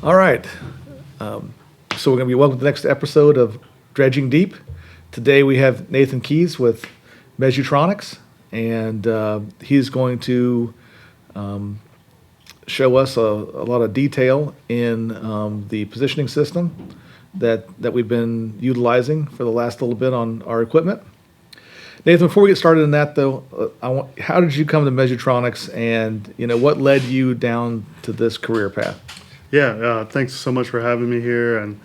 All right. So we're going to be welcome to the next episode of Dredging Deep. Today we have Nathan Keys with Measutronics, and he's going to show us a lot of detail in the positioning system that we've been utilizing for the last little bit on our equipment. Nathan, before we get started in that, though, how did you come to Measutronics, and what led you down to this career path? Yeah, thanks so much for having me here. And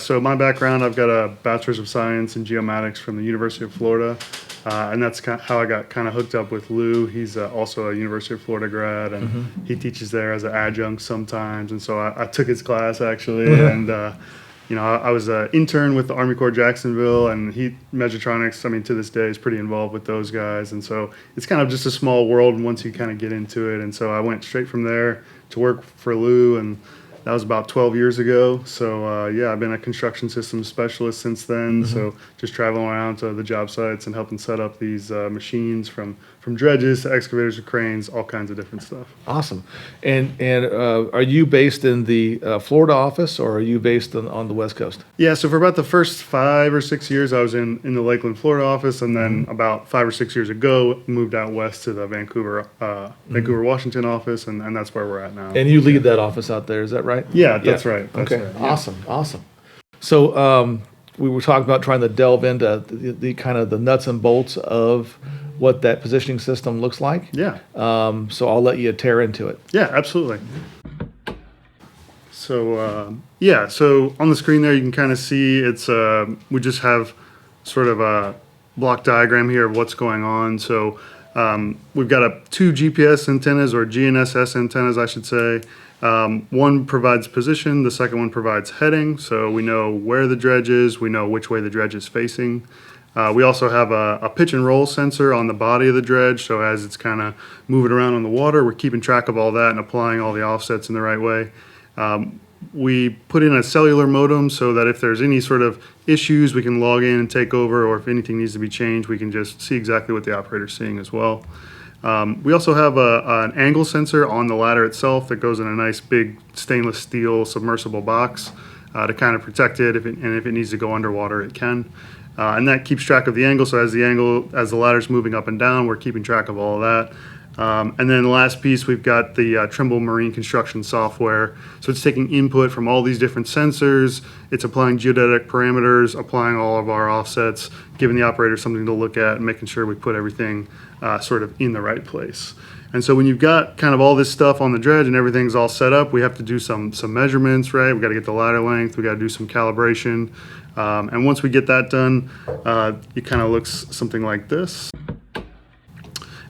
so my background, I've got a Bachelor's of Science in Geomatics from the University of Florida, and that's how I got kind of hooked up with Lou. He's also a University of Florida grad, and he teaches there as an adjunct sometimes. And so I took his class actually, and I was an intern with the Army Corps Jacksonville, and Measutronics, I mean, to this day is pretty involved with those guys. And so it's kind of just a small world once you kind of get into it. And so I went straight from there to work for Lou, and that was about 12 years ago. So I've been a construction systems specialist since then. So just traveling around to the job sites and helping set up these machines from dredges to excavators to cranes, all kinds of different stuff. Awesome. And are you based in the Florida office, or are you based on the West Coast? Yeah, so for about the first 5 or 6 years, I was in the Lakeland, Florida office, and then about 5 or 6 years ago, moved out west to the Vancouver, Washington office, and that's where we're at now. And you lead that office out there, is that right? Yeah, that's right. That's okay, right. Awesome. So we were talking about trying to delve into the kind of the nuts and bolts of what that positioning system looks like. Yeah. So I'll let you tear into it. Yeah, absolutely. So so on the screen there you can kind of see it's we just have sort of a block diagram here of what's going on. So we've got two GPS antennas, or GNSS antennas, I should say. One provides position, the second one provides heading, so we know where the dredge is, we know which way the dredge is facing. We also have a pitch and roll sensor on the body of the dredge, so as it's kind of moving around on the water, we're keeping track of all that and applying all the offsets in the right way. We put in a cellular modem so that if there's any sort of issues, we can log in and take over, or if anything needs to be changed, we can just see exactly what the operator's seeing as well. We also have an angle sensor on the ladder itself that goes in a nice big stainless steel submersible box to kind of protect it, and if it needs to go underwater, it can. And that keeps track of the angle, so as the ladder's moving up and down, we're keeping track of all of that. And then the last piece, we've got the Trimble Marine Construction software. So it's taking input from all these different sensors, it's applying geodetic parameters, applying all of our offsets, giving the operator something to look at, and making sure we put everything sort of in the right place. And so when you've got kind of all this stuff on the dredge and everything's all set up, we have to do some measurements, right? We've got to get the ladder length, we've got to do some calibration. And once we get that done, it kind of looks something like this.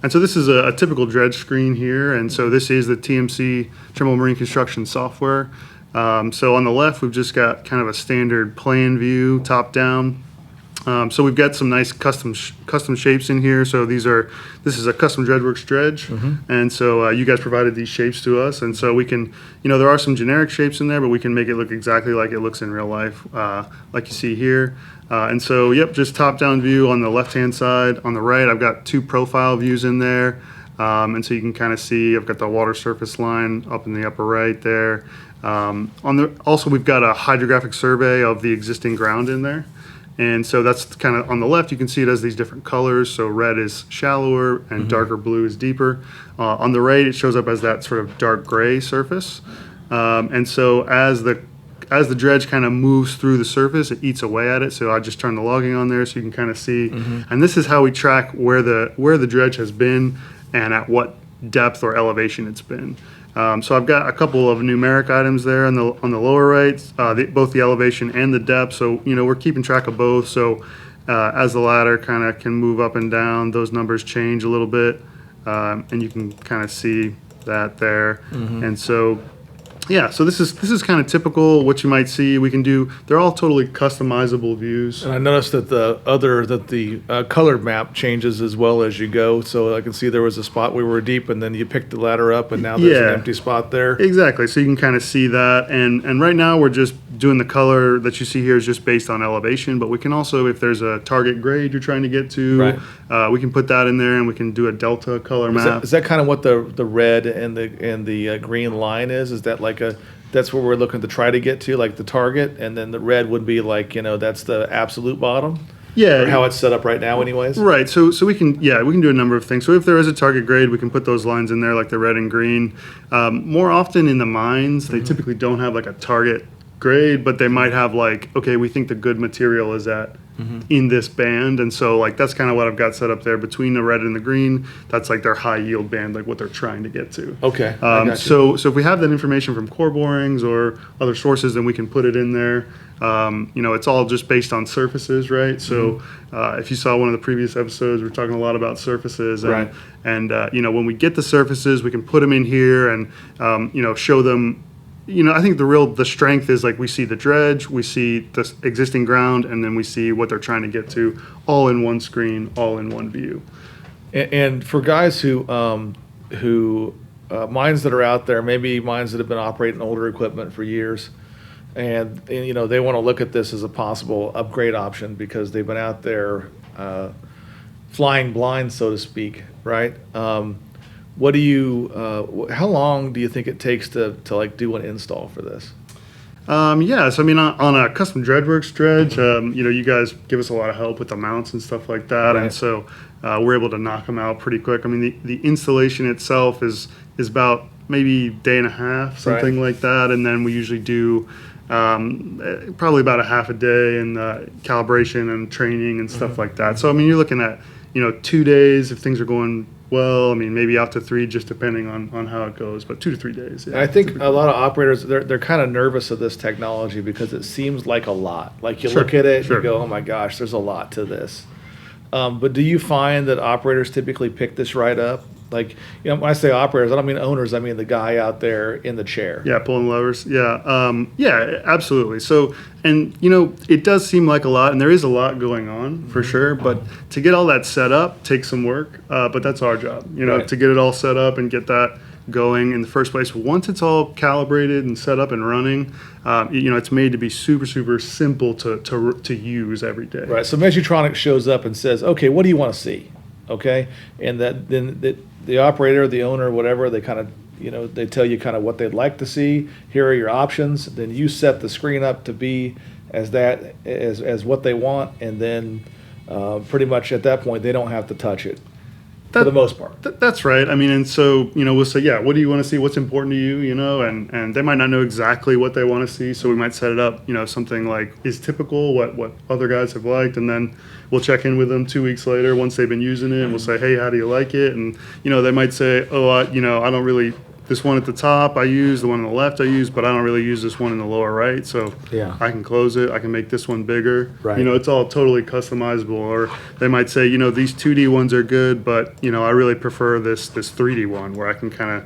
And so this is a typical dredge screen here, and so this is the TMC Trimble Marine Construction software. So on the left, we've just got kind of a standard plan view, top down. So we've got some nice custom shapes in here. So this is a custom DredgeWorks dredge, and so you guys provided these shapes to us, and so we can, there are some generic shapes in there, but we can make it look exactly like it looks in real life, like you see here. And so, just top-down view on the left-hand side. On the right, I've got two profile views in there, and so you can kind of see I've got the water surface line up in the upper right there. Also, we've got a hydrographic survey of the existing ground in there. And so that's kind of on the left, you can see it has these different colors. So red is shallower and darker blue is deeper. On the right, it shows up as that sort of dark gray surface. And so as the dredge kind of moves through the surface, it eats away at it. So I just turn the logging on there so you can kind of see. And this is how we track where the dredge has been and at what depth or elevation it's been. So I've got a couple of numeric items there on the lower right, both the elevation and the depth. So we're keeping track of both. So as the ladder kind of can move up and down, those numbers change a little bit, and you can kind of see that there. And so Yeah, so this is kind of typical what you might see. They're all totally customizable views. And I noticed that the color map changes as well as you go. So I can see there was a spot where we were deep, and then you picked the ladder up, and now there's an empty spot there. Exactly. So you can kind of see that. And right now we're just doing the color that you see here is just based on elevation. But we can also, if there's a target grade you're trying to get to, we can put that in there, and we can do a delta color map. Is that kind of what the red and the green line is? Is that like a that's where we're looking to try to get to, like the target, and then the red would be like, that's the absolute bottom? Yeah. Or how it's set up right now anyways? Right. So we can do a number of things. So if there is a target grade, we can put those lines in there like the red and green. More often in the mines, they typically don't have like a target grade, but they might have like, okay, we think the good material is at in this band, and so like that's kind of what I've got set up there between the red and the green. That's like their high yield band, like what they're trying to get to. Okay. I got you. So if we have that information from core borings or other sources, then we can put it in there. It's all just based on surfaces, right? So if you saw one of the previous episodes, we're talking a lot about surfaces, and Right. When we get the surfaces, we can put them in here and show them. I think the strength is like we see the dredge, we see the existing ground, and then we see what they're trying to get to, all in one screen, all in one view. And for guys who mines that are out there, maybe mines that have been operating older equipment for years, and they want to look at this as a possible upgrade option because they've been out there flying blind, so to speak, right? What do you? How long do you think it takes to like do an install for this? So I mean, on a custom DredgeWorks dredge, you guys give us a lot of help with the mounts and stuff like that, Right. and so we're able to knock them out pretty quick. I mean, the installation itself is about maybe day and a half, something like that, and then we usually do probably about a half a day in calibration and training and stuff like that. So I mean, you're looking at 2 days if things are going well. I mean, maybe out to 3, just depending on how it goes, but 2 to 3 days. Yeah. And I think a lot of operators they're kind of nervous of this technology because it seems like a lot. Like you look at it, and you go, "Oh my gosh, there's a lot to this." But do you find that operators typically pick this right up? Like, when I say operators, I don't mean owners. I mean the guy out there in the chair. Yeah, pulling levers. Yeah, absolutely. So, and it does seem like a lot, and there is a lot going on for sure. But to get all that set up takes some work. But that's our job, Right. to get it all set up and get that going in the first place. Once it's all calibrated and set up and running, it's made to be super, super simple to use every day. Right. So Measutronics shows up and says, "Okay, what do you want to see?" Okay, and then the operator, the owner, whatever, they kind of they tell you kind of what they'd like to see. Here are your options. Then you set the screen up to be as what they want, and then pretty much at that point they don't have to touch it for the most part. That's right. I mean, and so, we'll say, yeah, what do you want to see? What's important to you, and they might not know exactly what they want to see. So we might set it up, something like is typical, what other guys have liked. And then we'll check in with them 2 weeks later once they've been using it. And we'll say, hey, how do you like it? And, they might say, oh, I don't really, this one at the top I use, the one on the left I use, but I don't really use this one in the lower right. So Yeah. I can close it. I can make this one bigger. Right. It's all totally customizable. Or they might say, these 2D ones are good, but, I really prefer this 3D one where I can kind of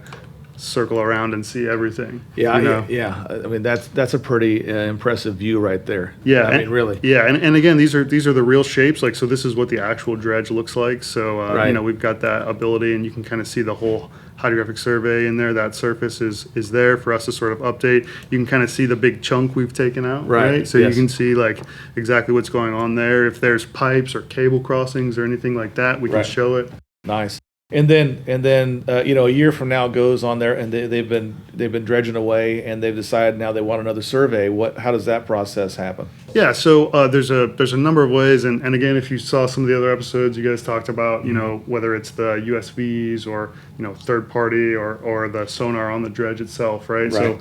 circle around and see everything. Yeah, yeah. I mean, that's a pretty impressive view right there. Yeah, I mean, really. Yeah, and again, these are the real shapes. Like, so this is what the actual dredge looks like. So Right. we've got that ability, and you can kind of see the whole hydrographic survey in there. That surface is there for us to sort of update. You can kind of see the big chunk we've taken out, Right, So yes. you can see like exactly what's going on there. If there's pipes or cable crossings or anything like that, we can Right. show it. Nice. And then a year from now goes on there, and they've been dredging away, and they've decided now they want another survey. How does that process happen? Yeah, so there's a number of ways, and again, if you saw some of the other episodes, you guys talked about whether it's the USVs or third party or the sonar on the dredge itself, right? So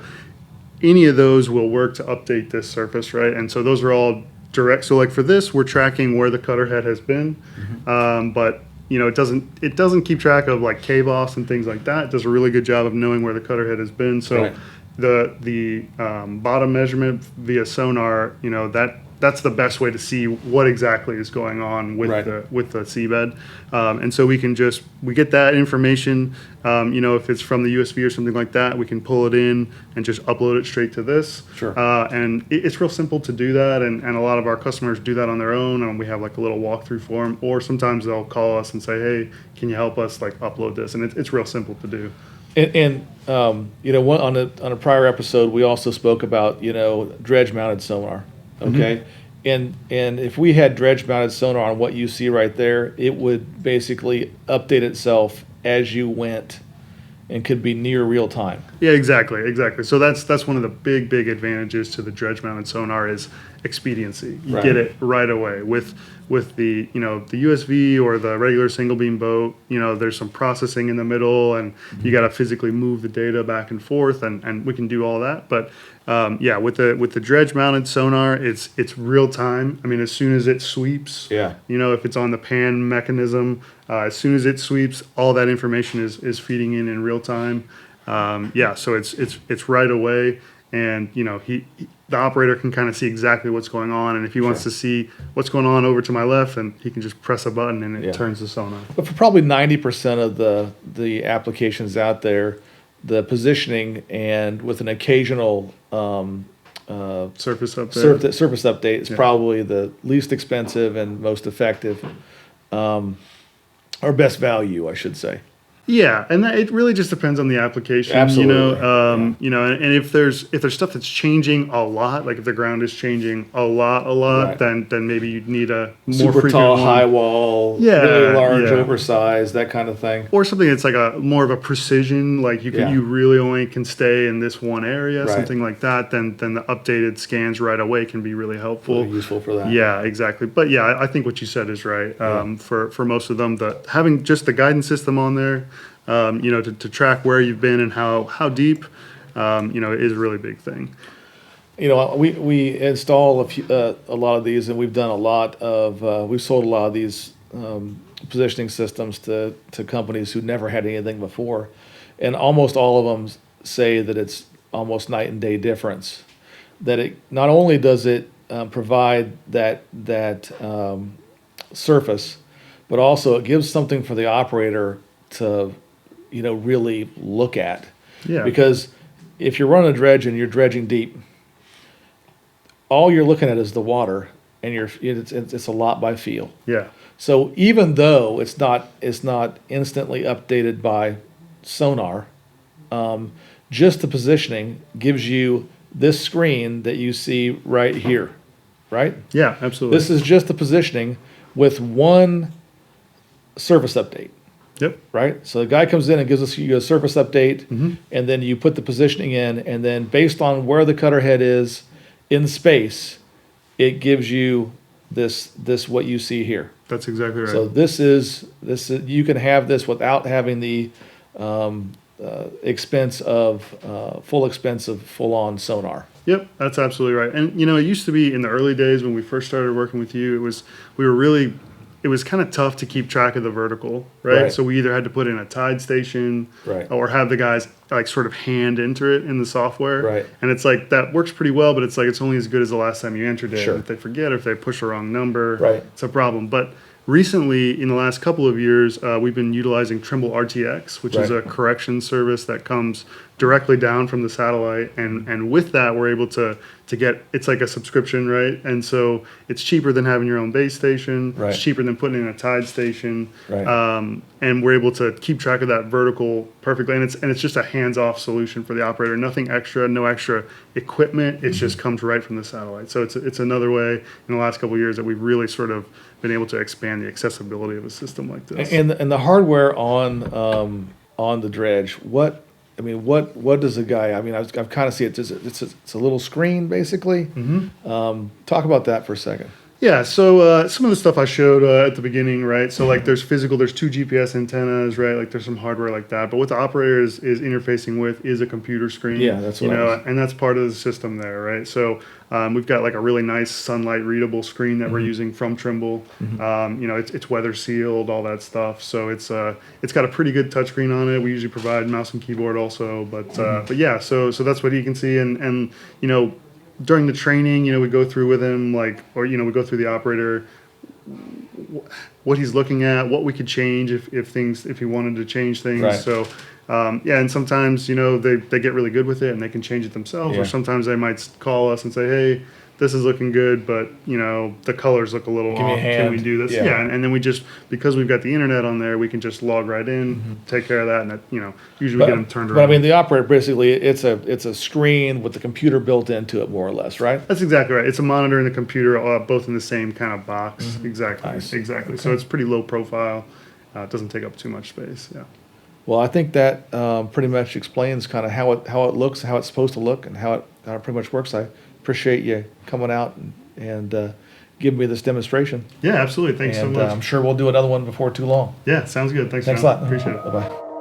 any of those will work to update this surface, right? And so those are all direct. So like for this, we're tracking where the cutter head has been, but it doesn't keep track of like cave offs and things like that. It does a really good job of knowing where the cutter head has been. So Right. the bottom measurement via sonar, that's the best way to see what exactly is going on with Right. the seabed. And so we get that information. If it's from the USV or something like that, we can pull it in and just upload it straight to this. Sure. And it's real simple to do that. And a lot of our customers do that on their own. And we have like a little walkthrough for them. Or sometimes they'll call us and say, hey, can you help us like upload this? And it's real simple to do. And on a prior episode, we also spoke about dredge mounted sonar. Okay, and if we had dredge mounted sonar on what you see right there, it would basically update itself as you went and could be near real time. Yeah, exactly. So that's one of the big advantages to the dredge mounted sonar is expediency. You Right. get it right away with the the USV or the regular single beam boat. There's some processing in the middle, and you got to physically move the data back and forth, and we can do all that. But yeah, with the dredge mounted sonar, it's real time. I mean, as soon as it sweeps, Yeah. if it's on the pan mechanism, as soon as it sweeps, all that information is feeding in real time. Yeah, so it's right away, and the operator can kind of see exactly what's going on, and if he wants to see what's going on over to my left, then he can just press a button and it turns the sonar. But for probably 90% of the applications out there, the positioning and with an occasional Surface update. surface update is probably the least expensive and most effective, or best value, I should say. Yeah, and it really just depends on the application. Absolutely. And if there's stuff that's changing a lot, like if the ground is changing a lot, Right. then maybe you'd need a more Super frequent tall, one. high wall, Yeah, really large, yeah. oversized, that kind of thing. Or something that's like a more of a precision, like Yeah. you really only can stay in this one area, Right. something like that. Then the updated scans right away can be really helpful. Really useful for that. Yeah, exactly. But yeah, I think what you said is right. For most of them, having just the guidance system on there, to track where you've been and how deep, is a really big thing. We install a lot of these, and we've done a lot of we've sold a lot of these positioning systems to companies who never had anything before, and almost all of them say that it's almost night and day difference. That it not only does it provide that surface, but also it gives something for the operator to really look at. Yeah. Because if you're running a dredge and you're dredging deep, all you're looking at is the water, and it's a lot by feel. Yeah. So even though it's not instantly updated by sonar, just the positioning gives you this screen that you see right here, right? Yeah, absolutely. This is just the positioning with one surface update. Yep. Right? So the guy comes in and gives you a surface update, and then you put the positioning in, and then based on where the cutter head is in space, it gives you this what you see here. That's exactly right. So this is you can have this without having the expense of full on sonar. Yep, that's absolutely right. And it used to be in the early days when we first started working with you, it was kind of tough to keep track of the vertical, right? Right. So we either had to put in a tide station, Right. or have the guys like sort of hand enter it in the software. Right. And it's like that works pretty well, but it's like it's only as good as the last time you entered it. Sure. If they forget or if they push the wrong number, Right. it's a problem. But recently, in the last couple of years, we've been utilizing Trimble RTX, which is Right. a correction service that comes directly down from the satellite, and with that we're able to get, it's like a subscription, right? And so it's cheaper than having your own base station. Right. It's cheaper than putting in a tide station. Right. And we're able to keep track of that vertical perfectly, and it's just a hands-off solution for the operator. Nothing extra, no extra equipment. It just comes right from the satellite. So it's another way in the last couple of years that we've really sort of been able to expand the accessibility of a system like this. And the hardware on the dredge, what does the guy? I mean, I've kind of see it. It's a little screen basically. Talk about that for a second. Yeah, so some of the stuff I showed at the beginning, right? So like there's two GPS antennas, right? Like there's some hardware like that. But what the operator is interfacing with is a computer screen. Yeah, that's what I was- and that's part of the system there, right? So we've got like a really nice sunlight readable screen that we're using from Trimble. It's weather sealed, all that stuff. So it's got a pretty good touchscreen on it. We usually provide mouse and keyboard also, but yeah, so that's what he can see, and during the training, we go through with him, we go through the operator, what he's looking at, what we could change if he wanted to change things. Right. So, and sometimes, they get really good with it and they can change it themselves, Yeah. or sometimes they might call us and say, hey, this is looking good, but, the colors look a little Give me a off. hand. Can we do this? Yeah. Yeah. And then we just, because we've got the internet on there, we can just log right in, take care of that, and that, usually we get them turned around. But I mean, the operator basically, it's a screen with the computer built into it, more or less, right? That's exactly right. It's a monitor and a computer, both in the same kind of box. Exactly. Nice. Exactly. So it's pretty low profile. It doesn't take up too much space. Yeah. Well, I think that pretty much explains kind of how it looks, how it's supposed to look, and how it pretty much works. I appreciate you coming out and giving me this demonstration. Yeah, absolutely. Thanks so And much. I'm sure we'll do another one before too long. Yeah, sounds good. Thanks, Thanks a John. lot. Appreciate it. Bye bye.